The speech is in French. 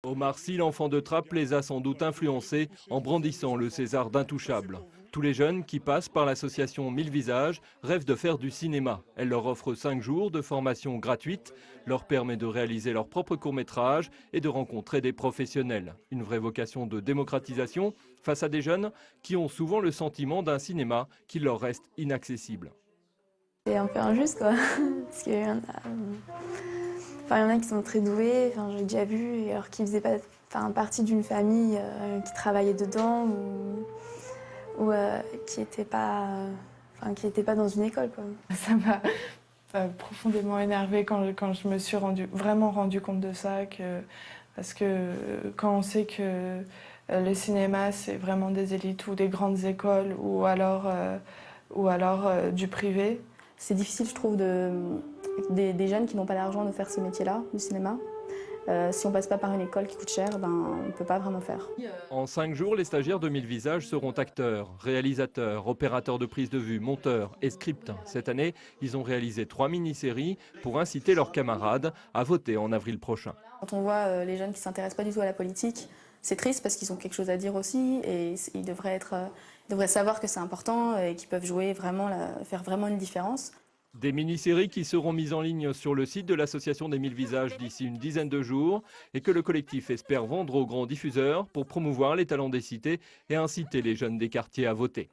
Omar Sy, l'enfant de Trappes, les a sans doute influencés en brandissant le César d'intouchable. Tous les jeunes qui passent par l'association 1000 Visages rêvent de faire du cinéma. Elle leur offre 5 jours de formation gratuite, leur permet de réaliser leur propre court-métrage et de rencontrer des professionnels. Une vraie vocation de démocratisation face à des jeunes qui ont souvent le sentiment d'un cinéma qui leur reste inaccessible. C'est un peu injuste, quoi. Parce qu'il y en a, il y en a qui sont très doués, j'ai déjà vu, alors qu'ils ne faisaient pas partie d'une famille qui travaillait dedans ou qui n'était pas dans une école, quoi. Ça m'a profondément énervée quand je me suis vraiment rendu compte de ça. Parce que quand on sait que le cinéma, c'est vraiment des élites ou des grandes écoles ou alors du privé. C'est difficile, je trouve, des jeunes qui n'ont pas l'argent de faire ce métier-là, du cinéma. Si on passe pas par une école qui coûte cher, on ne peut pas vraiment faire. En 5 jours, les stagiaires de 1000 Visages seront acteurs, réalisateurs, opérateurs de prise de vue, monteurs et scripts. Cette année, ils ont réalisé 3 mini-séries pour inciter leurs camarades à voter en avril prochain. Quand on voit les jeunes qui ne s'intéressent pas du tout à la politique, c'est triste parce qu'ils ont quelque chose à dire aussi et ils devraient savoir que c'est important et qu'ils peuvent faire vraiment une différence. Des mini-séries qui seront mises en ligne sur le site de l'association des 1000 Visages d'ici une dizaine de jours et que le collectif espère vendre aux grands diffuseurs pour promouvoir les talents des cités et inciter les jeunes des quartiers à voter.